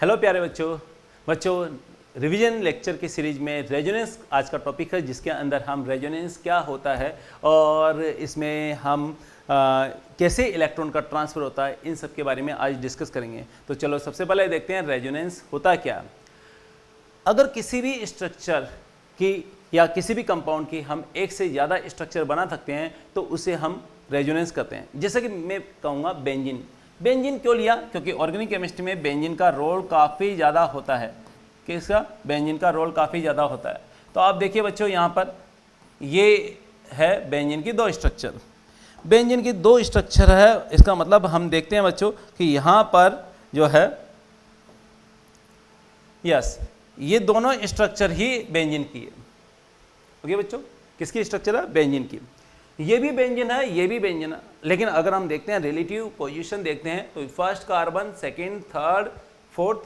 Hello प्यारे बच्चों revision lecture की सीरीज में रेजोनेंस आज का टॉपिक है, जिसके अंदर हम रेजोनेंस क्या होता है और इसमें हम कैसे इलेक्ट्रॉन का ट्रांसफ़र होता है, इन सब के बारे में आज डिस्कस करेंगे। तो चलो सबसे पहले देखते हैं रेजोनेंस होता क्या। अगर किसी भी स्ट्रक्चर की या किसी भी कंपाउंड की हम एक से ज़्यादा स्ट्रक्चर बना सकते हैं तो उसे हम रेजोनेंस करते हैं। जैसे कि मैं कहूँगा बेंजीन क्यों लिया, क्योंकि ऑर्गेनिक केमिस्ट्री में बेंजीन का रोल काफ़ी ज़्यादा होता है। किसका? बेंजीन का रोल काफ़ी ज़्यादा होता है। तो आप देखिए बच्चों, यहाँ पर ये है बेंजीन की दो स्ट्रक्चर। बेंजीन की दो स्ट्रक्चर है, इसका मतलब हम देखते हैं बच्चों कि यहाँ पर जो है यस, ये दोनों स्ट्रक्चर ही बेंजीन की है। ओके बच्चों, किसकी स्ट्रक्चर है? बेंजीन की। ये भी बेंजीन है, ये भी बेंजीन है, लेकिन अगर हम देखते हैं रिलेटिव पोजीशन देखते हैं तो first carbon, second, third, fourth,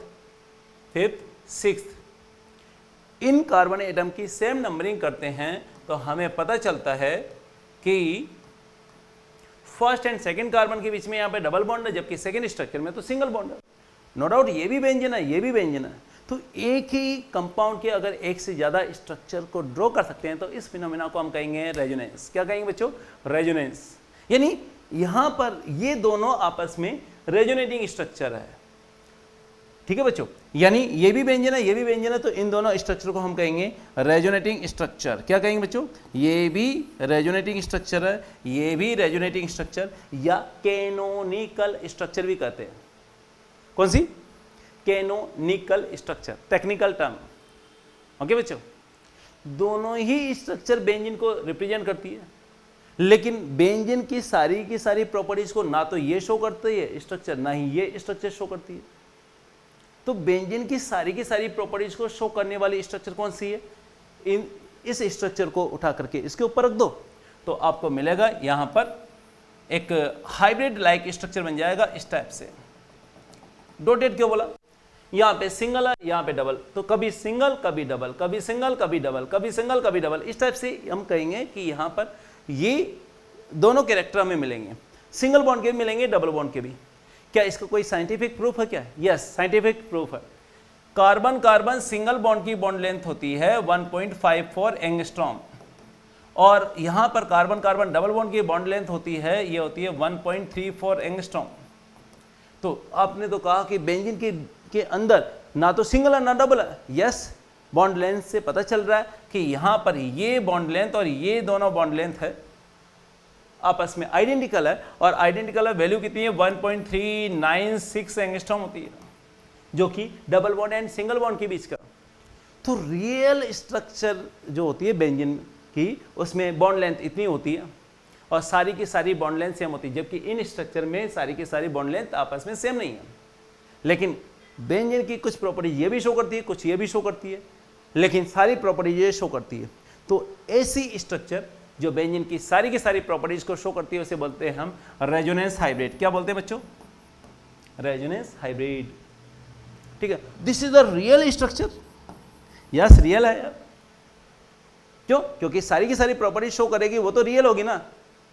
fifth, sixth, इन कार्बन एटम की सेम नंबरिंग करते हैं तो हमें पता चलता है कि फर्स्ट एंड सेकंड कार्बन के बीच में यहाँ पे डबल बॉन्ड है, जबकि सेकंड स्ट्रक्चर में तो सिंगल बॉन्ड है। नो डाउट ये भी बेंजीन है, ये भी बेंजीन है। तो एक ही कंपाउंड के अगर एक से ज़्यादा स्ट्रक्चर को ड्रॉ कर सकते हैं तो इस फिनोमेना को हम कहेंगे रेजोनेंस। क्या कहेंगे बच्चों? रेजोनेंस। यानी यहाँ पर ये दोनों आपस में रेजोनेटिंग स्ट्रक्चर है। ठीक है बच्चों, यानी ये भी बेंजीन है, ये भी बेंजीन है, तो इन दोनों स्ट्रक्चर को हम कहेंगे रेजोनेटिंग स्ट्रक्चर। क्या कहेंगे बच्चों? ये भी रेजोनेटिंग स्ट्रक्चर है, ये भी रेजोनेटिंग स्ट्रक्चर या कैनोनिकल स्ट्रक्चर भी कहते हैं। कौन सी? Canonical structure, technical term. Okay बच्चों, दोनों ही स्ट्रक्चर बेंजीन को रिप्रेजेंट करती है, लेकिन बेंजीन की सारी प्रॉपर्टीज को ना तो ये शो करती है स्ट्रक्चर, ना ही ये स्ट्रक्चर शो करती है। तो बेंजीन की सारी प्रॉपर्टीज को शो करने वाली स्ट्रक्चर कौन सी है? इस स्ट्रक्चर को उठा करके इसके ऊपर रख दो तो आपको मिलेगा यहां पर एक हाइब्रिड लाइक स्ट्रक्चर बन जाएगा इस टाइप से। डॉटेड क्यों बोला? यहाँ पे सिंगल है, यहाँ पे डबल, तो कभी सिंगल कभी डबल, कभी सिंगल कभी डबल, कभी सिंगल कभी डबल, इस टाइप से हम कहेंगे कि यहाँ पर ये दोनों कैरेक्टर हमें मिलेंगे। सिंगल बॉन्ड के भी मिलेंगे, डबल बॉन्ड के भी। क्या इसका कोई साइंटिफिक प्रूफ है? क्या? यस, साइंटिफिक प्रूफ है। कार्बन कार्बन सिंगल बॉन्ड की बॉन्ड लेंथ होती है 1.54 एंगस्ट्रॉम, और यहाँ पर कार्बन कार्बन डबल बॉन्ड की बॉन्ड लेंथ होती है, ये होती है 1.34 एंगस्ट्रॉम। तो आपने तो कहा कि बेंजीन के अंदर ना तो सिंगल है ना डबल है। यस, बॉन्ड लेंथ से पता चल रहा है कि यहाँ पर ये बॉन्ड लेंथ और ये दोनों बॉन्ड लेंथ है आपस में आइडेंटिकल है, और आइडेंटिकल है वैल्यू कितनी है? 1.396 एंगस्ट्रॉम होती है, जो कि double bond and single bond के बीच का। तो रियल स्ट्रक्चर जो होती है बेंजीन की, उसमें बॉन्ड लेंथ इतनी होती है और सारी की सारी बॉन्ड लेंथ सेम होती है, जबकि इन स्ट्रक्चर में सारी की सारी बॉन्ड लेंथ आपस में सेम नहीं है। लेकिन बेंजीन की कुछ प्रॉपर्टी ये भी शो करती है, कुछ ये भी शो करती है, लेकिन सारी प्रॉपर्टी ये शो करती है। तो ऐसी स्ट्रक्चर जो बेंजीन की सारी प्रॉपर्टीज को शो करती है उसे बोलते हैं हम रेजोनेंस हाइब्रिड। क्या बोलते हैं बच्चों? Resonance hybrid. ठीक है, this is the real structure. Yes, real है यार। क्यों? क्योंकि सारी की सारी प्रॉपर्टी शो करेगी, वो तो रियल होगी ना।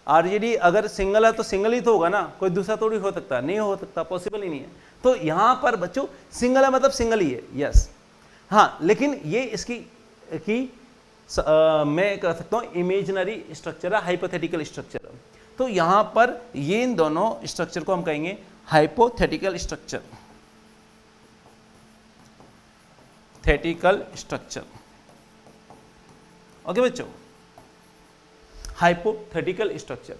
आरजेडी अगर सिंगल है तो सिंगल ही तो होगा ना, कोई दूसरा थोड़ी हो सकता, नहीं हो सकता, पॉसिबल ही नहीं है। तो यहां पर बच्चों सिंगल है मतलब सिंगल ही है। यस, हाँ, लेकिन ये इसकी मैं कह सकता हूं इमेजिनरी स्ट्रक्चर है, हाइपोथेटिकल स्ट्रक्चर है। तो यहां पर ये इन दोनों स्ट्रक्चर को हम कहेंगे हाइपोथेटिकल स्ट्रक्चर। थेटिकल स्ट्रक्चर। ओके बच्चों, हाइपोथेटिकल स्ट्रक्चर।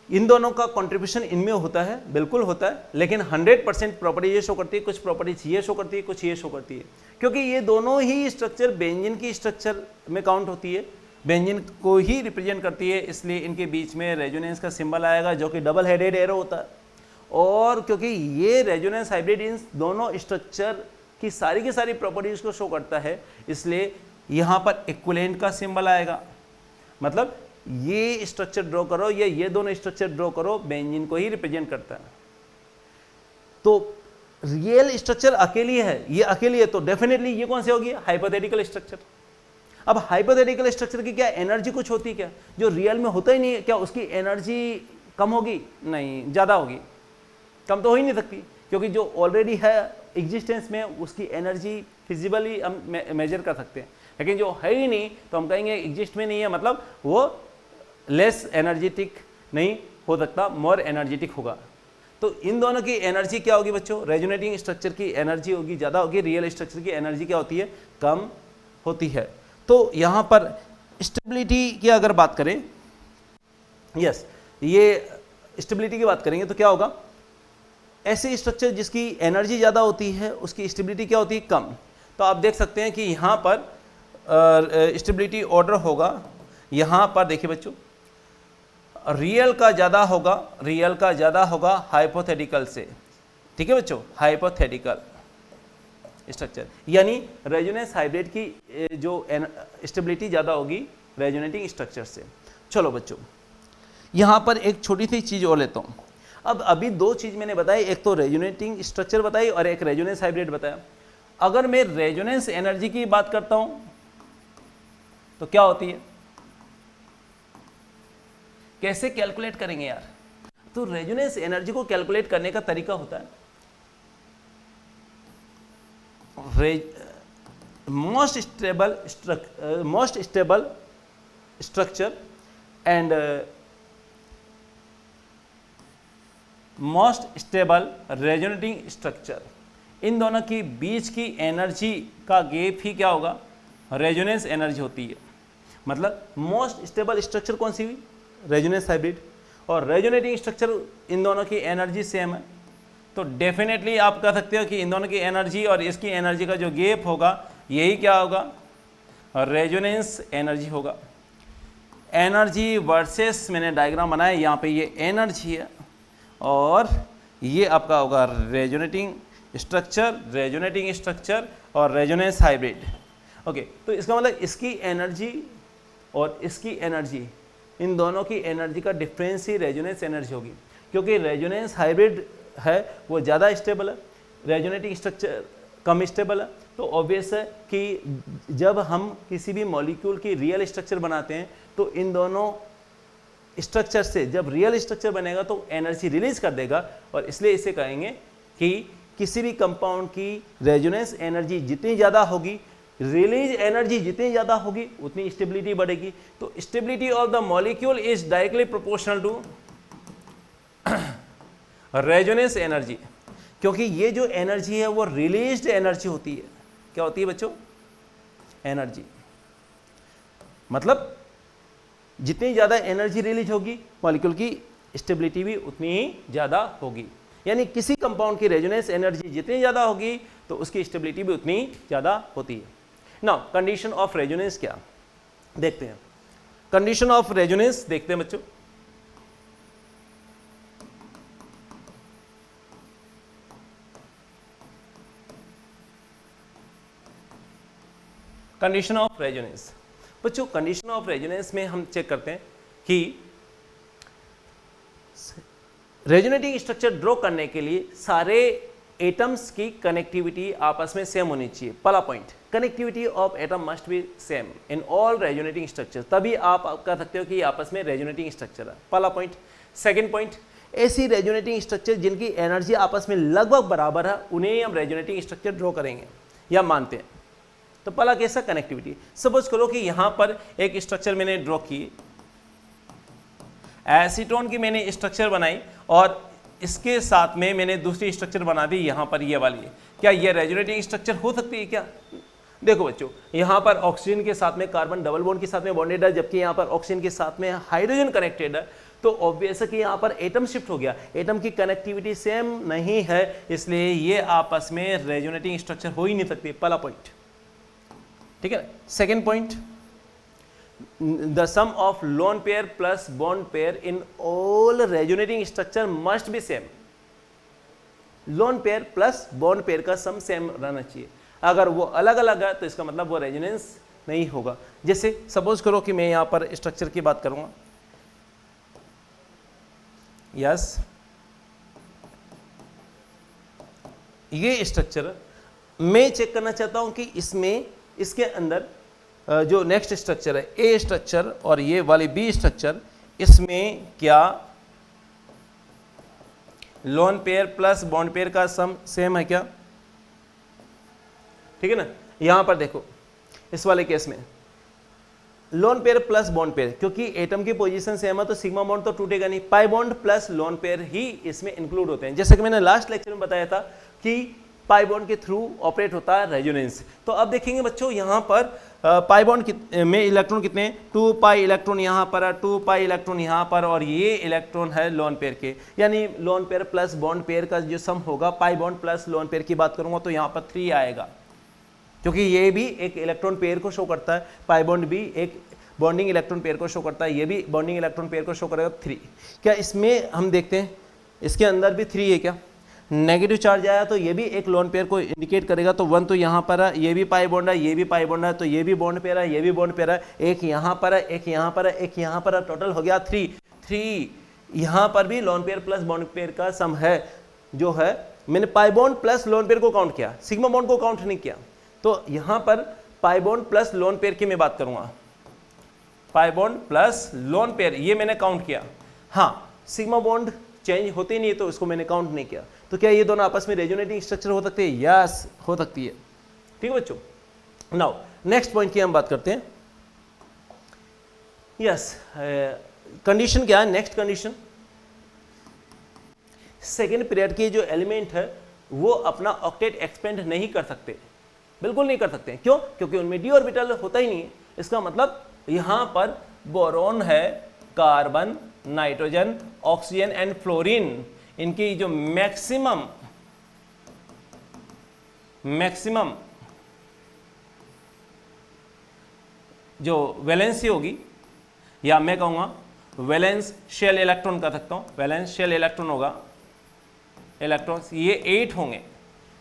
इन दोनों का कंट्रीब्यूशन इनमें होता है, बिल्कुल होता है, लेकिन 100% प्रॉपर्टी ये शो करती है, कुछ प्रॉपर्टीज ये शो करती है, कुछ ये शो करती है, क्योंकि ये दोनों ही स्ट्रक्चर बेंजीन की स्ट्रक्चर में काउंट होती है, बेंजीन को ही रिप्रेजेंट करती है, इसलिए इनके बीच में रेजोनेंस का सिंबल आएगा जो कि डबल हेडेड एरो होता है। और क्योंकि ये रेजोनेंस हाइब्रिड इन दोनों स्ट्रक्चर की सारी प्रॉपर्टीज को शो करता है, इसलिए यहाँ पर इक्विवेलेंट का सिंबल आएगा। मतलब ये स्ट्रक्चर ड्रॉ करो या ये दोनों स्ट्रक्चर ड्रॉ करो, बेंजीन को ही रिप्रेजेंट करता है। तो रियल स्ट्रक्चर अकेली है, ये अकेली है, तो डेफिनेटली ये कौन सी होगी? Hypothetical structure. अब हाइपोथेटिकल स्ट्रक्चर की क्या एनर्जी कुछ होती है क्या, जो रियल में होता ही नहीं है? क्या उसकी एनर्जी कम होगी? नहीं, ज्यादा होगी। कम तो हो ही नहीं सकती, क्योंकि जो ऑलरेडी है एग्जिस्टेंस में उसकी एनर्जी फिजिबली हम मेजर कर सकते हैं, लेकिन जो है ही नहीं तो हम कहेंगे एग्जिस्ट में नहीं है, मतलब वो लेस एनर्जेटिक नहीं हो सकता, मोर एनर्जेटिक होगा। तो इन दोनों की एनर्जी क्या होगी बच्चों? रेजोनेटिंग स्ट्रक्चर की एनर्जी होगी ज़्यादा होगी, रियल स्ट्रक्चर की एनर्जी क्या होती है? कम होती है। तो यहाँ पर स्टेबिलिटी की अगर बात करें, यस, ये स्टेबिलिटी की बात करेंगे तो क्या होगा? ऐसे स्ट्रक्चर जिसकी एनर्जी ज़्यादा होती है उसकी स्टेबिलिटी क्या होती है? कम। तो आप देख सकते हैं कि यहाँ पर स्टेबिलिटी ऑर्डर होगा, यहाँ पर देखिए बच्चों, रियल का ज़्यादा होगा, रियल का ज़्यादा होगा हाइपोथेटिकल से, ठीक है बच्चों, हाइपोथेटिकल स्ट्रक्चर, यानी रेजोनेंस हाइब्रिड की जो स्टेबिलिटी ज़्यादा होगी रेजोनेटिंग स्ट्रक्चर से। चलो बच्चों, यहाँ पर एक छोटी सी चीज़ और लेता हूँ। अब अभी दो चीज़ मैंने बताई, एक तो रेजोनेटिंग स्ट्रक्चर बताई और एक रेजोनेंस हाइब्रिड बताया। अगर मैं रेजोनेंस एनर्जी की बात करता हूँ तो क्या होती है, कैसे कैलकुलेट करेंगे यार? तो रेजोनेंस एनर्जी को कैलकुलेट करने का तरीका होता है most stable structure and most stable resonating structure, इन दोनों की बीच की एनर्जी का गैप ही क्या होगा? रेजोनेंस एनर्जी होती है। मतलब मोस्ट स्टेबल स्ट्रक्चर कौन सी हुई? Resonance hybrid. और रेजोनेटिंग स्ट्रक्चर, इन दोनों की एनर्जी सेम है, तो डेफिनेटली आप कह सकते हो कि इन दोनों की एनर्जी और इसकी एनर्जी का जो गैप होगा यही क्या होगा? रेजोनेंस एनर्जी होगा। एनर्जी वर्सेस, मैंने डायग्राम बनाया, यहाँ पे ये एनर्जी है और ये आपका होगा रेजोनेटिंग स्ट्रक्चर और रेजोनेंस हाइब्रिड। ओके, तो इसका मतलब इसकी एनर्जी और इसकी एनर्जी, इन दोनों की एनर्जी का डिफरेंस ही रेजोनेंस एनर्जी होगी, क्योंकि रेजोनेंस हाइब्रिड है वो ज़्यादा स्टेबल है, रेजोनेटिंग स्ट्रक्चर कम स्टेबल है। तो ऑब्वियस है कि जब हम किसी भी मॉलिक्यूल की रियल स्ट्रक्चर बनाते हैं तो इन दोनों स्ट्रक्चर से जब रियल स्ट्रक्चर बनेगा तो एनर्जी रिलीज कर देगा, और इसलिए इसे कहेंगे कि किसी भी कंपाउंड की रेजोनेंस एनर्जी जितनी ज़्यादा होगी, रिलीज एनर्जी जितनी ज़्यादा होगी, उतनी स्टेबिलिटी बढ़ेगी। तो stability of the molecule is directly proportional to resonance energy, क्योंकि ये जो एनर्जी है वो रिलीज्ड एनर्जी होती है। क्या होती है बच्चों? एनर्जी। मतलब जितनी ज़्यादा एनर्जी रिलीज होगी मॉलिक्यूल की स्टेबिलिटी भी उतनी ही ज़्यादा होगी। यानी किसी कंपाउंड की रेजोनेंस एनर्जी जितनी ज़्यादा होगी तो उसकी स्टेबिलिटी भी उतनी ज़्यादा होती है। नाउ कंडीशन ऑफ रेजोनेंस क्या देखते हैं? कंडीशन ऑफ रेजोनेंस देखते हैं बच्चों। कंडीशन ऑफ रेजोनेंस बच्चों, कंडीशन ऑफ रेजोनेंस में हम चेक करते हैं कि रेजोनेटिंग स्ट्रक्चर ड्रॉ करने के लिए सारे एटम्स की कनेक्टिविटी आपस में सेम होनी चाहिए। पहला point, connectivity of atom must be same in all resonating structure, तभी आप कह सकते हो कि आपस में रेजोनेटिंग स्ट्रक्चर है। पहला पॉइंट। सेकंड पॉइंट, ऐसी रेजोनेटिंग स्ट्रक्चर जिनकी एनर्जी आपस में लगभग बराबर है उन्हें हम रेजोनेटिंग स्ट्रक्चर ड्रॉ करेंगे या मानते हैं। तो पहला कैसा? कनेक्टिविटी। सपोज करो कि यहां पर एक स्ट्रक्चर मैंने ड्रॉ की, एसीटोन की मैंने स्ट्रक्चर बनाई और इसके साथ में मैंने दूसरी स्ट्रक्चर बना दी यहां पर ये वाली। क्या ये रेजोनेटिंग स्ट्रक्चर हो सकती है क्या? देखो बच्चों, यहां पर ऑक्सीजन के साथ में कार्बन डबल बॉन्ड के साथ में बॉन्डेड है, जबकि यहां पर ऑक्सीजन के साथ में हाइड्रोजन कनेक्टेड है। तो ऑब्वियस है कि यहां पर एटम शिफ्ट हो गया, एटम की कनेक्टिविटी सेम नहीं है, इसलिए ये आपस में रेजोनेटिंग स्ट्रक्चर हो ही नहीं सकती। पहला पॉइंट, ठीक है। Second point, the sum of lone pair plus bond pair in all resonating structure must be same। lone pair plus bond pair का सम सेम रहना चाहिए। अगर वो अलग अलग है तो इसका मतलब वो रेजोनेंस नहीं होगा। जैसे सपोज करो कि मैं यहां पर स्ट्रक्चर की बात करूंगा, यस, ये स्ट्रक्चर मैं चेक करना चाहता हूं कि इसमें, इसके अंदर जो नेक्स्ट स्ट्रक्चर है ए स्ट्रक्चर और ये वाली बी स्ट्रक्चर, इसमें क्या loan pair plus bond pair का सम सेम है क्या? ठीक है ना, यहां पर देखो इस वाले केस में lone pair plus bond pair, क्योंकि एटम की पोजीशन सेम है तो सिग्मा बॉन्ड तो टूटेगा नहीं, pi bond plus lone pair ही इसमें इंक्लूड होते हैं। जैसे कि मैंने लास्ट लेक्चर में बताया था कि पाई बॉन्ड के थ्रू ऑपरेट होता है रेजोनेंस। तो अब देखेंगे बच्चों यहाँ पर पाई बॉन्ड में इलेक्ट्रॉन कितने हैं, 2 पाई इलेक्ट्रॉन यहाँ पर है, 2 पाई इलेक्ट्रॉन यहाँ पर, और ये इलेक्ट्रॉन है लोन पेयर के, यानी loan pair plus bond pair का जो सम होगा, पाई बॉन्ड प्लस लोन पेयर की बात करूंगा तो यहाँ पर 3 आएगा, क्योंकि ये भी एक इलेक्ट्रॉन पेयर को शो करता है, पाई बॉन्ड भी एक बॉन्डिंग इलेक्ट्रॉन पेयर को शो करता है, ये भी बॉन्डिंग इलेक्ट्रॉन पेयर को शो करेगा 3। क्या इसमें हम देखते हैं इसके अंदर भी 3 है क्या? नेगेटिव चार्ज आया तो ये भी एक लोन पेयर को इंडिकेट करेगा, तो 1 तो यहाँ पर है, ये भी पाई बॉन्ड है, ये भी पाई बॉन्ड है, तो ये भी बॉन्ड पेयर है, ये भी बॉन्ड पेयर है, एक यहाँ पर है, एक यहाँ पर है, एक यहाँ पर है, टोटल हो गया 3। यहाँ पर भी loan pair plus bond pair का सम है जो है, मैंने पाई बॉन्ड प्लस लोन पेयर को काउंट किया, सिग्मा बॉन्ड को काउंट नहीं किया। तो यहाँ पर पाई बॉन्ड प्लस लोन पेयर की मैं बात करूंगा, पाई बॉन्ड प्लस लोन पेयर ये मैंने काउंट किया। हाँ, सिग्मा बॉन्ड चेंज होते नहीं है तो इसको मैंने काउंट नहीं किया। तो क्या ये दोनों आपस में रेजोनेटिंग स्ट्रक्चर हो सकते हैं? यस, हो सकती है। ठीक है बच्चों, नाउ नेक्स्ट पॉइंट की हम बात करते हैं। यस, कंडीशन क्या है? नेक्स्ट कंडीशन, सेकेंड पीरियड के जो एलिमेंट है वो अपना ऑक्टेट एक्सपेंड नहीं कर सकते, बिल्कुल नहीं कर सकते। क्यों? क्योंकि उनमें डी ऑर्बिटल होता ही नहीं है। इसका मतलब यहां पर बोरॉन है, carbon, nitrogen, oxygen and fluorine, इनकी जो मैक्सिमम जो वैलेंसी होगी, या मैं कहूंगा वैलेंस शेल इलेक्ट्रॉन कह सकता हूं, वैलेंस शेल इलेक्ट्रॉन होगा, इलेक्ट्रॉन्स ये 8 होंगे।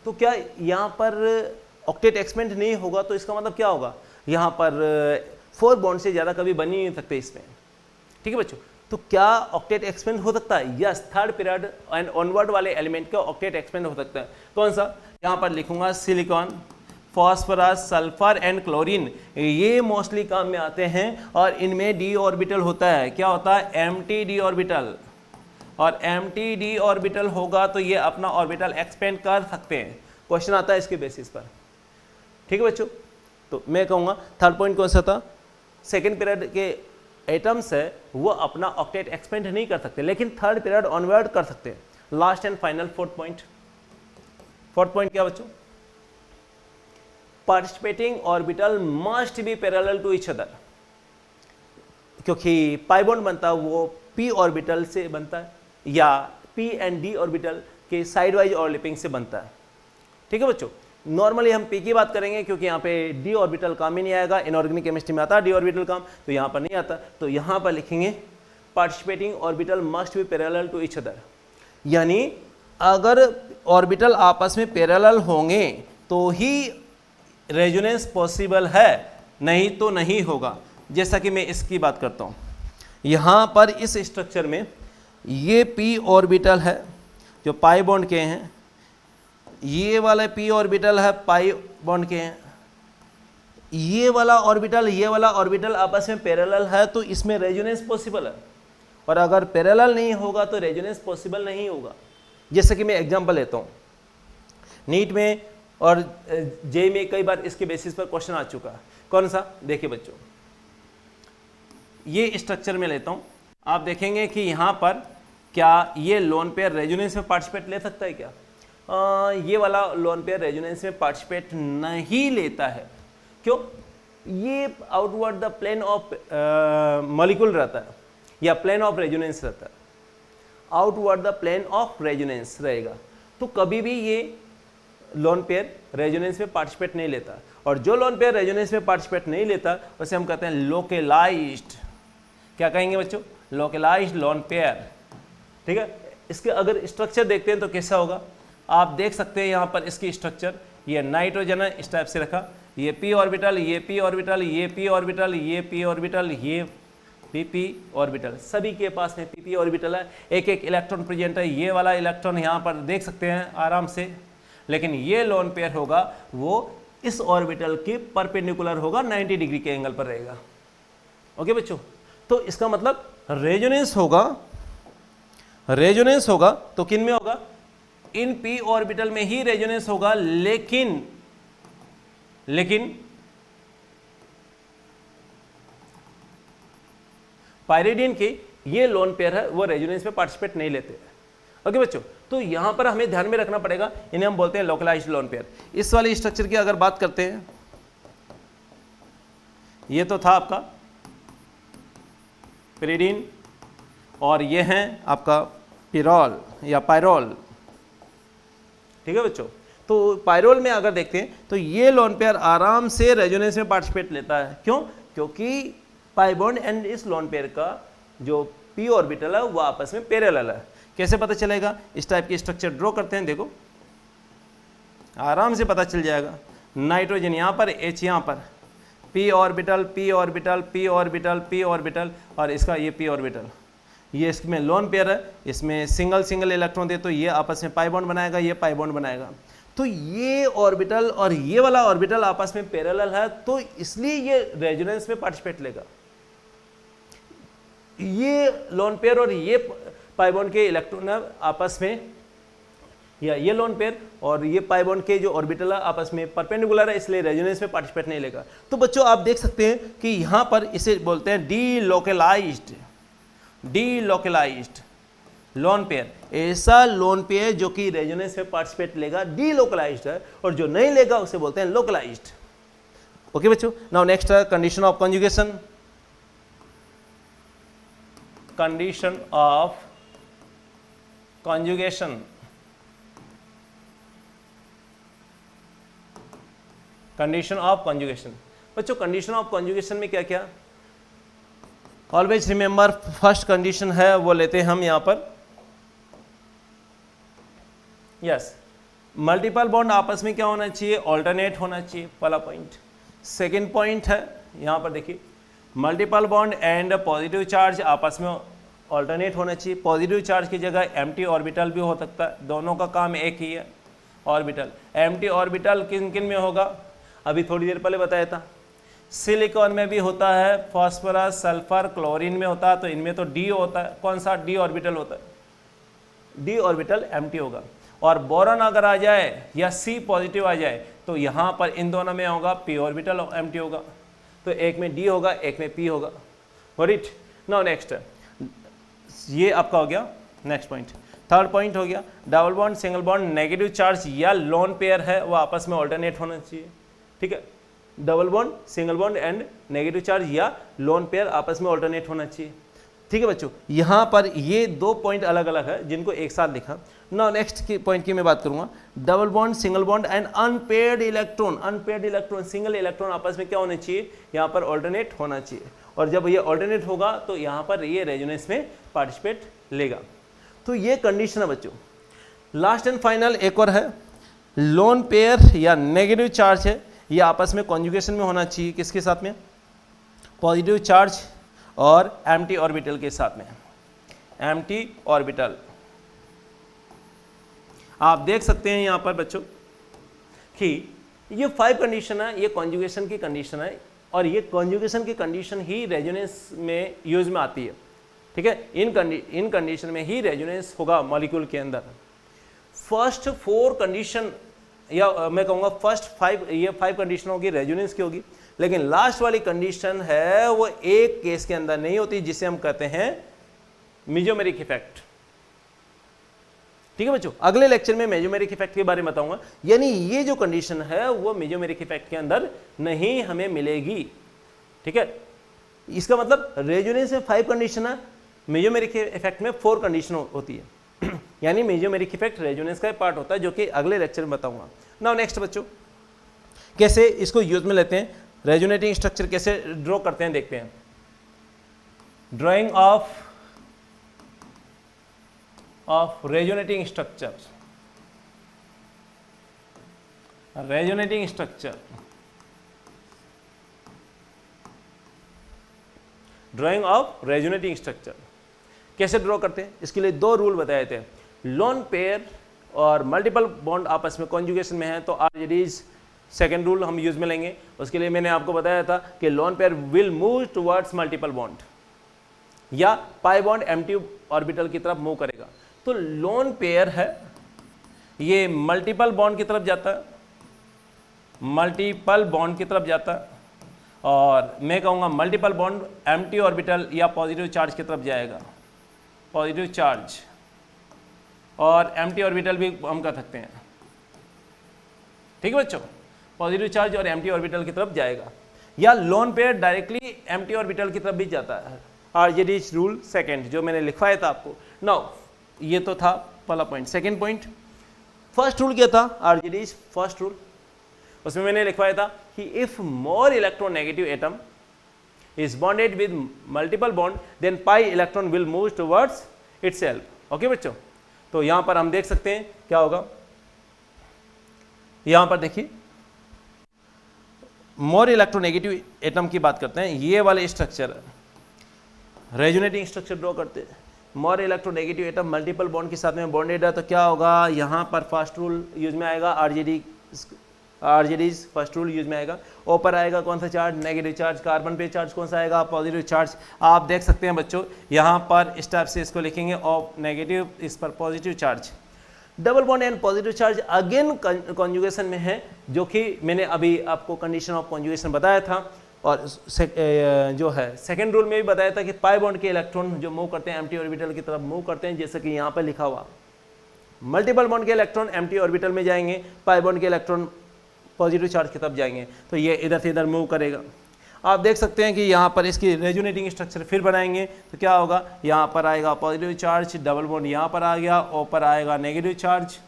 तो क्या यहां पर ऑक्टेट एक्सपेंड नहीं होगा? तो इसका मतलब क्या होगा, यहां पर 4 बॉन्ड से ज्यादा कभी बन ही नहीं सकते इसमें। ठीक है बच्चों, तो क्या ऑक्टेट एक्सपेंड हो सकता है? Yes, third period and onward वाले एलिमेंट का ऑक्टेट एक्सपेंड हो सकता है। कौन सा? यहां पर लिखूंगा silicon, phosphorus, sulphur and chlorine, ये मोस्टली काम में आते हैं और इनमें डी ऑर्बिटल होता है। क्या होता है? एम्प्टी डी ऑर्बिटल, और एम्प्टी डी ऑर्बिटल होगा तो ये अपना ऑर्बिटल एक्सपेंड कर सकते हैं। क्वेश्चन आता है इसके बेसिस पर। ठीक है बच्चों, तो मैं कहूँगा थर्ड पॉइंट कौन सा था, सेकेंड पीरियड के एटम्स है वो अपना ऑक्टेट एक्सपेंड नहीं कर सकते, लेकिन थर्ड पीरियड ऑनवर्ड कर सकते हैं। Last and final fourth point क्या बच्चों? Participating orbital must be parallel to each other, क्योंकि पाई बॉन्ड बनता है वो पी ऑर्बिटल से बनता है या पी एंड डी ऑर्बिटल के साइड वाइज ओवरलैपिंग से बनता है। ठीक है बच्चों, नॉर्मली हम पी की बात करेंगे क्योंकि यहाँ पे डी ऑर्बिटल काम ही नहीं आएगा, इनऑर्गेनिक केमिस्ट्री में आता है डी ऑर्बिटल काम, तो यहाँ पर नहीं आता। तो यहाँ पर लिखेंगे participating orbital must be parallel to each other, यानी अगर ऑर्बिटल आपस में पैरेलल होंगे तो ही रेजोनेंस पॉसिबल है, नहीं तो नहीं होगा। जैसा कि मैं इसकी बात करता हूँ, यहाँ पर इस स्ट्रक्चर में ये पी ऑर्बिटल है जो पाई बॉन्ड के हैं, ये वाला पी ऑर्बिटल है पाई बॉन्ड के हैं, ये वाला ऑर्बिटल आपस में पैरेलल है, तो इसमें रेजोनेंस पॉसिबल है। और अगर पैरेलल नहीं होगा तो रेजोनेंस पॉसिबल नहीं होगा। जैसे कि मैं एग्जांपल लेता हूँ, नीट में और जे में कई बार इसके बेसिस पर क्वेश्चन आ चुका है। कौन सा? देखिए बच्चों, ये स्ट्रक्चर में लेता हूँ, आप देखेंगे कि यहाँ पर क्या ये लोन पेयर रेजोनेंस में पार्टिसिपेट ले सकता है क्या? ये वाला लोन पेयर रेजोनेंस में पार्टिसिपेट नहीं लेता है। क्यों? ये outward the plane of molecule रहता है या प्लेन ऑफ रेजोनेंस रहता है, outward the plane of resonance रहेगा, तो कभी भी ये लोन पेयर रेजोनेंस में पार्टिसिपेट नहीं लेता। और जो लोन पेयर रेजोनेंस में पार्टिसिपेट नहीं लेता उसे हम कहते हैं लोकेलाइज्ड। क्या कहेंगे बच्चों? लोकेलाइज्ड लोन पेयर। ठीक है, इसके अगर स्ट्रक्चर देखते हैं तो कैसा होगा, आप देख सकते हैं यहाँ पर इसकी स्ट्रक्चर, ये नाइट्रोजन है इस टाइप से रखा, ये पी ऑर्बिटल, ये पी ऑर्बिटल, ये पी ऑर्बिटल, ये पी ऑर्बिटल, ये पी ऑर्बिटल, सभी के पास में पी ऑर्बिटल है, एक एक इलेक्ट्रॉन प्रेजेंट है। ये वाला इलेक्ट्रॉन यहाँ पर देख सकते हैं आराम से, लेकिन ये लोन पेयर होगा वो इस ऑर्बिटल के परपेंडिकुलर होगा, 90 डिग्री के एंगल पर रहेगा। ओके बच्चों, तो इसका मतलब रेजोनेंस होगा रेजोनेंस होगा तो किन में होगा, इन p ऑर्बिटल में ही रेजोनेंस होगा, लेकिन पायरिडिन के ये लोन पेयर है वो रेजोनेंस में पार्टिसिपेट नहीं लेते। ओके बच्चों, तो यहां पर हमें ध्यान में रखना पड़ेगा, इन्हें हम बोलते हैं लोकलाइज्ड लोन पेयर। इस वाले स्ट्रक्चर की अगर बात करते हैं, ये तो था आपका पिरिडीन और ये है आपका पिरोल या पायरोल। ठीक है बच्चों, तो पायरोल में अगर देखते हैं तो ये लोन पेयर आराम से रेजोनेंस में पार्टिसिपेट लेता है। क्यों? क्योंकि पाई बॉन्ड एंड इस लोन पेयर का जो p ऑर्बिटल है वो आपस में पैरेलल है। कैसे पता चलेगा? इस टाइप की स्ट्रक्चर ड्रॉ करते हैं, देखो आराम से पता चल जाएगा। नाइट्रोजन यहाँ पर, H यहाँ पर, p orbital p orbital p orbital p orbital और इसका ये p ऑर्बिटल, ये इसमें लोन पेयर है, इसमें सिंगल इलेक्ट्रॉन दे तो ये आपस में पाई बॉन्ड बनाएगा, ये पाई बॉन्ड बनाएगा। तो ये ऑर्बिटल और ये वाला ऑर्बिटल आपस में पैरेलल है, तो इसलिए ये रेजोनेंस में पार्टिसिपेट लेगा। ये लोन पेयर और ये पाई बॉन्ड के इलेक्ट्रॉन आपस में, या ये लोन पेयर और ये पाई बॉन्ड के जो ऑर्बिटल है आपस में परपेंडिकुलर है, इसलिए रेजोनेंस में पार्टिसिपेट नहीं लेगा। तो बच्चों आप देख सकते हैं कि यहां पर इसे बोलते हैं डीलोकलाइज्ड लोन पेयर। ऐसा लोन पेयर जो कि रेजोनेंस में पार्टिसिपेट लेगा डीलोकलाइज्ड है, और जो नहीं लेगा उसे बोलते हैं लोकलाइज्ड। ओके बच्चों, नाउ नेक्स्ट है condition of conjugation. Condition of conjugation, condition of conjugation. बच्चों कंडीशन ऑफ कॉन्जुगेशन में क्या क्या, ऑलवेज रिमेंबर फर्स्ट कंडीशन है वो लेते हैं हम यहां पर, यस मल्टीपल बॉन्ड आपस में क्या होना चाहिए, ऑल्टरनेट होना चाहिए, पहला पॉइंट। सेकेंड पॉइंट है यहां पर देखिए, multiple bond and positive charge आपस में ऑल्टरनेट होना चाहिए। पॉजिटिव चार्ज की जगह एम्प्टी ऑर्बिटल भी हो सकता है, दोनों का काम एक ही है, ऑर्बिटल। एम्प्टी ऑर्बिटल किन किन में होगा, अभी थोड़ी देर पहले बताया था, सिलिकॉन में भी होता है, फास्फोरस सल्फर क्लोरीन में होता है, तो इनमें तो डी होता है। कौन सा डी ऑर्बिटल होता है, डी ऑर्बिटल एम्प्टी होगा। और बोरॉन अगर आ जाए या सी पॉजिटिव आ जाए तो यहाँ पर इन दोनों में होगा पी ऑर्बिटल एम्प्टी होगा, तो एक में डी होगा एक में पी होगा। राइट, नाउ नेक्स्ट ये आपका हो गया नेक्स्ट पॉइंट। थर्ड पॉइंट हो गया double bond single bond negative charge या लोन पेयर है वो आपस में ऑल्टरनेट होना चाहिए। ठीक है, double bond single bond and negative charge या लोन पेयर आपस में ऑल्टरनेट होना चाहिए। ठीक है बच्चों, यहाँ पर ये दो पॉइंट अलग अलग है जिनको एक साथ लिखा। नाउ नेक्स्ट की पॉइंट की मैं बात करूंगा, double bond single bond and unpaired electron. Unpaired electron single electron आपस में क्या होना चाहिए, यहाँ पर ऑल्टरनेट होना चाहिए, और जब ये ऑल्टरनेट होगा तो यहाँ पर ये रेजोनेंस में पार्टिसिपेट लेगा। तो ये कंडीशन है बच्चों। लास्ट एंड फाइनल एक और है, लोन पेयर या नेगेटिव चार्ज है ये आपस में कॉन्जुगेशन में होना चाहिए, किसके साथ में, पॉजिटिव चार्ज और एम्प्टी ऑर्बिटल के साथ में, एम्प्टी ऑर्बिटल। आप देख सकते हैं यहां पर बच्चों कि ये 5 कंडीशन है, ये कॉन्जुगेशन की कंडीशन है, और ये कॉन्जुगेशन की कंडीशन ही रेजोनेंस में यूज में आती है। ठीक है, इन कंडीशन में ही रेजोनेंस होगा मॉलिक्यूल के अंदर। फर्स्ट 4 कंडीशन या मैं कहूँगा फर्स्ट 5, ये 5 कंडीशन होगी रेजोनेंस की होगी, लेकिन लास्ट वाली कंडीशन है वो एक केस के अंदर नहीं होती, जिसे हम कहते हैं मेजोमेरिक इफेक्ट। ठीक है बच्चों, अगले लेक्चर में मेजोमेरिक इफेक्ट के बारे में बताऊंगा, यानी ये जो कंडीशन है वो मेजोमेरिक इफेक्ट के अंदर नहीं हमें मिलेगी। ठीक है, इसका मतलब रेजोनेंस में 5 कंडीशन है, मेजोमेरिक इफेक्ट में 4 कंडीशन होती है, यानी मेजोमेरिक इफेक्ट रेजोनेंस का पार्ट होता है, जो कि अगले लेक्चर में बताऊंगा। नाउ नेक्स्ट बच्चों, कैसे इसको यूज में लेते हैं, रेजोनेटिंग स्ट्रक्चर कैसे ड्रॉ करते हैं देखते हैं। Drying of resonating structure, resonating structure, drying of resonating structure कैसे ड्रॉ करते हैं, इसके लिए 2 रूल बताए थे। लोन पेयर और मल्टीपल बॉन्ड आपस में कॉन्जुगेशन में है तो आरजेडीज सेकेंड रूल हम यूज में लेंगे। उसके लिए मैंने आपको बताया था कि lone pair will move towards multiple bond, या पाई बॉन्ड एम्प्टी ऑर्बिटल की तरफ मूव करेगा। तो लोन पेयर है, ये मल्टीपल बॉन्ड की तरफ जाता है, मल्टीपल बॉन्ड की तरफ जाता है, और मैं कहूँगा मल्टीपल बॉन्ड एम्प्टी ऑर्बिटल या पॉजिटिव चार्ज की तरफ जाएगा, पॉजिटिव चार्ज, और एम्प्टी ऑर्बिटल भी हम कर सकते हैं। ठीक है बच्चों, पॉजिटिव चार्ज और एम्प्टी ऑर्बिटल की तरफ जाएगा, या lone pair directly empty orbital की तरफ भी जाता है। आर्जेडीज रूल सेकंड जो मैंने लिखवाया था आपको। नाउ ये तो था पहला point. Second point, first rule क्या था? आर्जेडीज फर्स्ट रूल, उसमें मैंने लिखवाया था कि if more electronegative atom is bonded with multiple bond then pi electron will move towards itself। Okay बच्चों, तो यहां पर हम देख सकते हैं क्या होगा। यहां पर देखिए मोर इलेक्ट्रोनेगेटिव एटम की बात करते हैं, ये वाले स्ट्रक्चर रेजोनेटिंग स्ट्रक्चर ड्रॉ करते हैं। मोर इलेक्ट्रोनेगेटिव एटम मल्टीपल बॉन्ड के साथ में बॉन्डेड है, तो क्या होगा, यहां पर फर्स्ट रूल यूज में आएगा, आरजेडीज फर्स्ट रूल यूज में आएगा। ऊपर आएगा कौन सा चार्ज? Negative charge. कार्बन पे चार्ज कौन सा आएगा? Positive charge. आप देख सकते हैं बच्चों यहाँ पर इस टाइप से इसको लिखेंगे, और नेगेटिव इस पर positive charge. Double bond and positive charge again conjugation में है, जो कि मैंने अभी आपको कंडीशन ऑफ कॉन्जुगेशन बताया था, और जो है सेकेंड रूल में भी बताया था कि पाई बॉन्ड के इलेक्ट्रॉन जो मूव करते हैं एम्प्टी ऑर्बिटल की तरफ मूव करते हैं, जैसे कि यहाँ पर लिखा हुआ मल्टीपल बॉन्ड के इलेक्ट्रॉन एम्प्टी ऑर्बिटल में जाएंगे, पाई बॉन्ड के इलेक्ट्रॉन पॉजिटिव चार्ज की तरफ जाएंगे, तो ये इधर से इधर मूव करेगा। आप देख सकते हैं कि यहाँ पर इसकी रेजोनेटिंग स्ट्रक्चर फिर बनाएंगे, तो क्या होगा, यहाँ पर आएगा पॉजिटिव चार्ज, डबल बॉन्ड यहाँ पर आ गया, ऊपर आएगा नेगेटिव चार्ज।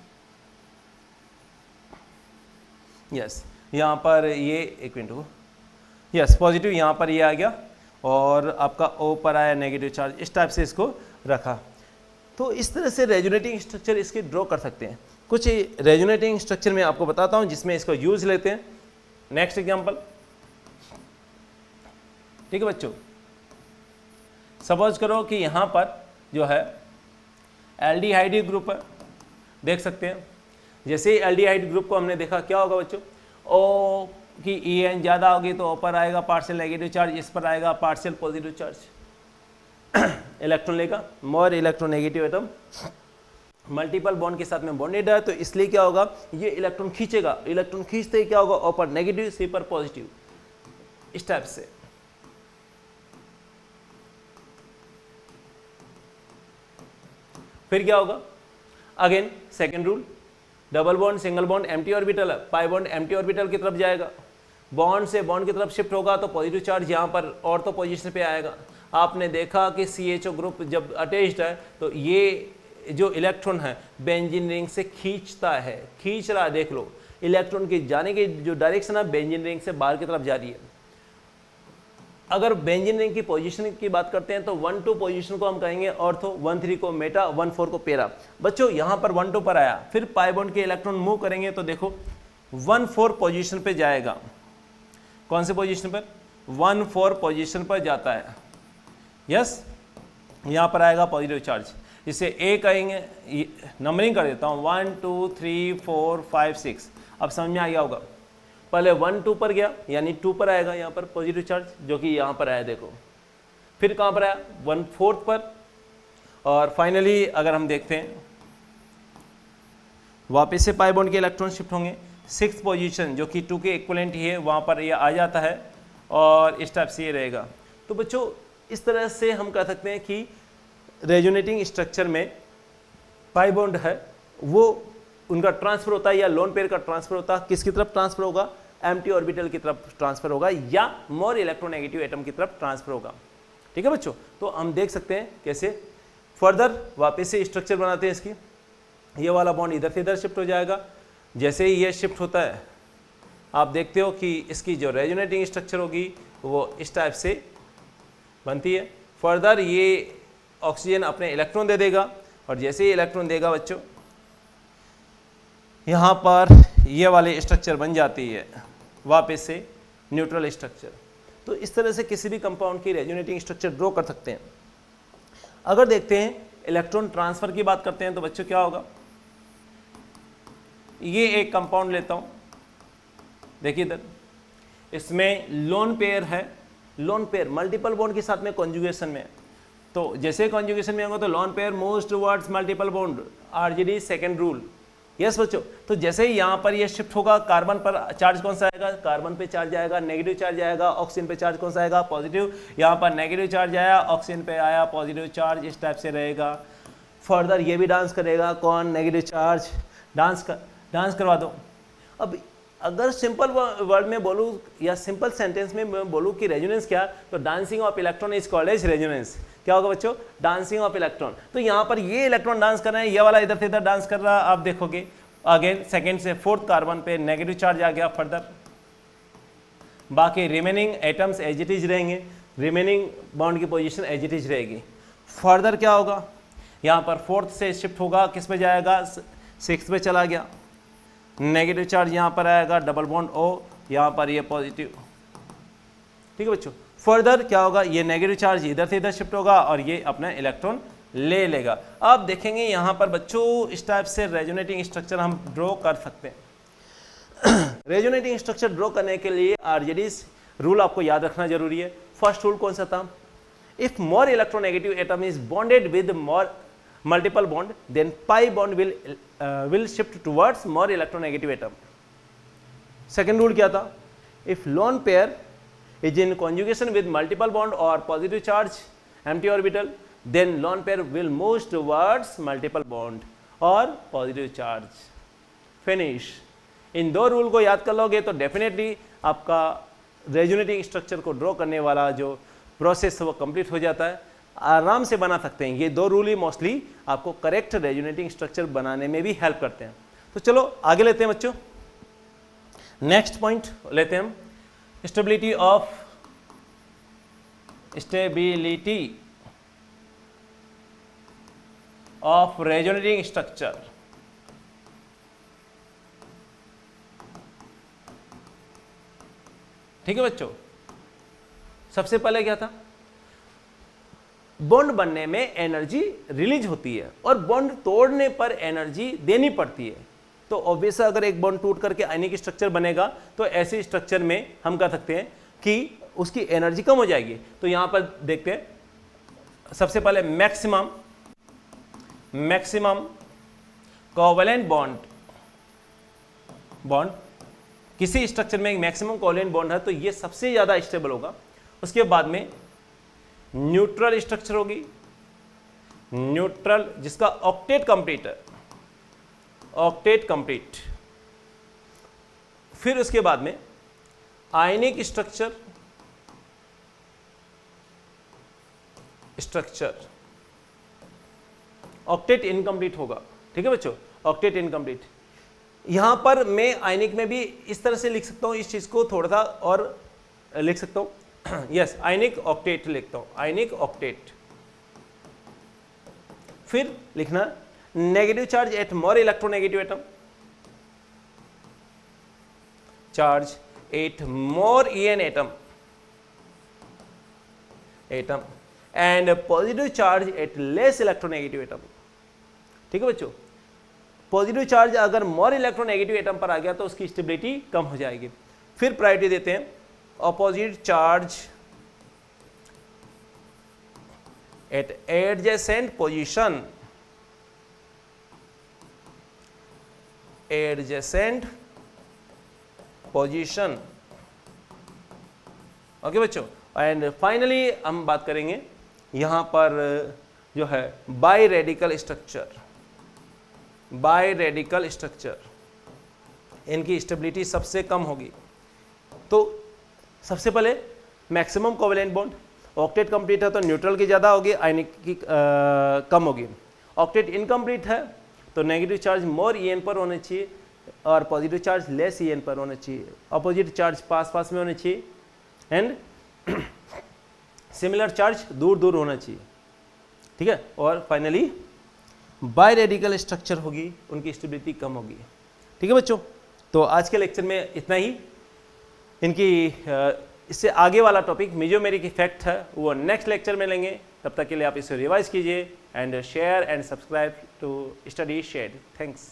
यस, यहाँ पर ये एक मिनट हो, यस पॉजिटिव यहाँ पर ये आ गया, और आपका ऊपर आया नेगेटिव चार्ज। इस टाइप से इसको रखा। तो इस तरह से रेजोनेटिंग स्ट्रक्चर इसके ड्रॉ कर सकते हैं। कुछ रेजोनेटिंग स्ट्रक्चर में आपको बताता हूं जिसमें इसको यूज लेते हैं। नेक्स्ट एग्जांपल, ठीक है बच्चों, सपोज करो कि यहां पर जो है एल्डिहाइड ग्रुप है, देख सकते हैं। जैसे ही एल्डिहाइड ग्रुप को हमने देखा, क्या होगा बच्चों, ओ की ई एन ज़्यादा होगी तो ऊपर आएगा पार्शियल नेगेटिव चार्ज, इस पर आएगा पार्शियल पॉजिटिव चार्ज। इलेक्ट्रॉन लेगा, मोर इलेक्ट्रोनेगेटिव एटम मल्टीपल बॉन्ड के साथ में बॉन्डेड है, तो इसलिए क्या होगा, ये इलेक्ट्रॉन खींचेगा। इलेक्ट्रॉन खींचते ही क्या होगा, ऊपर नेगेटिव, सी पर पॉजिटिव, इस टाइप से। फिर क्या होगा, again second rule, double bond single bond empty orbital है, पाई बॉन्ड एम्प्टी ऑर्बिटल की तरफ जाएगा, बॉन्ड से बॉन्ड की तरफ शिफ्ट होगा तो पॉजिटिव चार्ज यहाँ पर ऑर्थो पोजीशन पे आएगा। आपने देखा कि CHO ग्रुप जब अटैच्ड है तो ये जो इलेक्ट्रॉन है बेंजीन रिंग से खींचता है, खींच रहा है, देख लो इलेक्ट्रॉन की जाने की जो डायरेक्शन है बेंजीन रिंग से बाहर की तरफ जा रही है। अगर बेंजीन रिंग की पोजीशन की बात करते हैं तो 1-2 पोजीशन को हम कहेंगे ऑर्थो, 1-3 को मेटा, 1-4 को पेरा। बच्चों यहाँ पर 1-2 पर आया, फिर पाई बॉन्ड के इलेक्ट्रॉन मूव करेंगे तो देखो 1-4 पोजीशन पे जाएगा। कौन से पोजीशन पर? 1-4 पोजीशन पर जाता है। यस, यहाँ पर आएगा पॉजिटिव चार्ज। इसे ए कहेंगे, नंबरिंग कर देता हूँ, 1 2 3 4 5 6। अब समझ में आ गया होगा, पहले 1-2 पर गया यानी 2 पर आएगा यहाँ पर पॉजिटिव चार्ज, जो कि यहाँ पर आया देखो। फिर कहाँ पर आया, 1/4 पर, और फाइनली अगर हम देखते हैं वापस से पाई बॉन्ड के इलेक्ट्रॉन शिफ्ट होंगे, 6th पोजीशन जो कि 2 के इक्विवेलेंट ही है, वहाँ पर ये आ जाता है, और इस टाइप से ये रहेगा। तो बच्चों इस तरह से हम कह सकते हैं कि रेजोनेटिंग स्ट्रक्चर में पाई बॉन्ड है वो उनका ट्रांसफर होता है, या लोन पेयर का ट्रांसफर होता है। किसकी तरफ ट्रांसफर होगा? एम्प्टी ऑर्बिटल की तरफ ट्रांसफर होगा, या मोर इलेक्ट्रोनेगेटिव एटम की तरफ ट्रांसफर होगा। ठीक है बच्चों, तो हम देख सकते हैं कैसे फर्दर वापस से स्ट्रक्चर बनाते हैं इसकी। ये वाला बॉन्ड इधर से इधर शिफ्ट हो जाएगा। जैसे ही ये शिफ्ट होता है आप देखते हो कि इसकी जो रेजोनेटिंग स्ट्रक्चर होगी वो इस टाइप से बनती है। फर्दर ये ऑक्सीजन अपने इलेक्ट्रॉन दे देगा, और जैसे ही इलेक्ट्रॉन देगा बच्चों यहाँ पर ये वाले स्ट्रक्चर बन जाती है वापस से न्यूट्रल स्ट्रक्चर। तो इस तरह से किसी भी कंपाउंड की रेजोनेटिंग स्ट्रक्चर ड्रॉ कर सकते हैं। अगर देखते हैं इलेक्ट्रॉन ट्रांसफर की बात करते हैं तो बच्चों क्या होगा, ये एक कंपाउंड लेता हूं, देखिए इधर, इसमें लोन पेयर है, लोन पेयर मल्टीपल बॉन्ड के साथ में कॉन्जुगेशन में, तो जैसे कॉन्जुगेशन में होगा तो lone pair moves towards multiple bond, RGD second rule. Yes बच्चों, तो जैसे ही यहाँ पर ये शिफ्ट होगा, कार्बन पर चार्ज कौन सा आएगा, कार्बन पे चार्ज आएगा, नेगेटिव चार्ज आएगा, ऑक्सीजन पे चार्ज कौन सा आएगा, पॉजिटिव। यहाँ पर नेगेटिव चार्ज आया, ऑक्सीजन पे आया पॉजिटिव चार्ज, इस टाइप से रहेगा। फर्दर ये भी डांस करेगा, कौन, नेगेटिव चार्ज, डांस करवा दो। अब अगर सिंपल वर्ड में बोलूँ या सिंपल सेंटेंस में मैं बोलूँ कि रेजोनेंस क्या, तो dancing of electron is called as resonance. क्या होगा बच्चों, डांसिंग ऑफ इलेक्ट्रॉन। तो यहाँ पर ये इलेक्ट्रॉन डांस कर रहे हैं, ये वाला इधर से इधर डांस कर रहा है। आप देखोगे अगेन सेकेंड से फोर्थ कार्बन पे नेगेटिव चार्ज आ गया। फर्दर बाकी remaining atoms as it is रहेंगे, रिमेनिंग बॉन्ड की पोजीशन एज इट इज रहेगी। फर्दर क्या होगा, यहाँ पर फोर्थ से शिफ्ट होगा, किस पे जाएगा, सिक्स पे चला गया, नेगेटिव चार्ज यहाँ पर आएगा, डबल बॉन्ड ओ, यहाँ पर ये पॉजिटिव। ठीक है बच्चों, फर्दर क्या होगा, ये नेगेटिव चार्ज इधर से इधर शिफ्ट होगा और ये अपना इलेक्ट्रॉन ले लेगा। अब देखेंगे यहाँ पर बच्चों इस टाइप से रेजोनेटिंग स्ट्रक्चर हम ड्रॉ कर सकते हैं। रेजोनेटिंग स्ट्रक्चर ड्रॉ करने के लिए आरजेडीज रूल आपको याद रखना जरूरी है। फर्स्ट रूल कौन सा था, if more electronegative atom is bonded with more multiple bond then pi bond will shift towards more electronegative atom. Second rule क्या था, if lone pair is in conjugation with multiple bond or positive charge empty orbital then lone pair will move towards multiple bond or positive charge। finish। इन दो rule को याद कर लोगे तो definitely आपका resonating structure को ड्रॉ करने वाला जो प्रोसेस वो कंप्लीट हो जाता है, आराम से बना सकते हैं। ये दो रूल ही मोस्टली आपको करेक्ट रेजोनेटिंग स्ट्रक्चर बनाने में भी हेल्प करते हैं। तो चलो आगे लेते हैं बच्चों, नेक्स्ट पॉइंट लेते हैं हम, स्टेबिलिटी ऑफ रेजोनेटिंग स्ट्रक्चर। ठीक है बच्चों, सबसे पहले क्या था, बॉन्ड बनने में एनर्जी रिलीज होती है और बॉन्ड तोड़ने पर एनर्जी देनी पड़ती है। तो ऑब्वियस अगर एक बॉन्ड टूट करके आयनिक स्ट्रक्चर बनेगा तो ऐसे स्ट्रक्चर में हम कह सकते हैं कि उसकी एनर्जी कम हो जाएगी। तो यहां पर देखते हैं, सबसे पहले मैक्सिमम कोवैलेंट बॉन्ड किसी स्ट्रक्चर में एक मैक्सिमम कोवैलेंट बॉन्ड है तो ये सबसे ज्यादा स्टेबल होगा। उसके बाद में न्यूट्रल स्ट्रक्चर होगी, न्यूट्रल जिसका ऑक्टेट कंप्लीट है, ऑक्टेट कंप्लीट। फिर उसके बाद में आयनिक स्ट्रक्चर ऑक्टेट इनकम्प्लीट होगा। ठीक है बच्चों, ऑक्टेट इनकम्प्लीट। यहां पर मैं आयनिक में भी इस तरह से लिख सकता हूं, इस चीज को थोड़ा सा और लिख सकता हूं। यस, आयनिक ऑक्टेट लिखता हूं, आयनिक ऑक्टेट। फिर लिखना negative charge at more electronegative atom, charge at more EN atom and positive charge at less electronegative atom. ठीक है बच्चों, पॉजिटिव चार्ज अगर मोर इलेक्ट्रोनेगेटिव एटम पर आ गया तो उसकी स्टेबिलिटी कम हो जाएगी। फिर प्रायोरिटी देते हैं opposite charge at adjacent position, adjacent position. Okay बच्चों, एंड फाइनली हम बात करेंगे यहां पर जो है बाई रेडिकल स्ट्रक्चर, इनकी स्टेबिलिटी सबसे कम होगी। तो सबसे पहले maximum covalent bond, octet complete है तो न्यूट्रल की ज़्यादा होगी, आयनिक की कम होगी। ऑक्टेट इनकम्प्लीट है तो नेगेटिव चार्ज मोर EN पर होने चाहिए और पॉजिटिव चार्ज लेस EN पर होना चाहिए। अपोजिट चार्ज पास में होने चाहिए एंड सिमिलर चार्ज दूर होना चाहिए। ठीक है, और फाइनली बाई रेडिकल स्ट्रक्चर होगी, उनकी स्टेबिलिटी कम होगी। ठीक है बच्चों, तो आज के लेक्चर में इतना ही। इनकी इससे आगे वाला टॉपिक मेजोमेरिक इफेक्ट है वो नेक्स्ट लेक्चर में लेंगे। तब तक के लिए आप इसे रिवाइज कीजिए and share and subscribe to Study Shed. Thanks.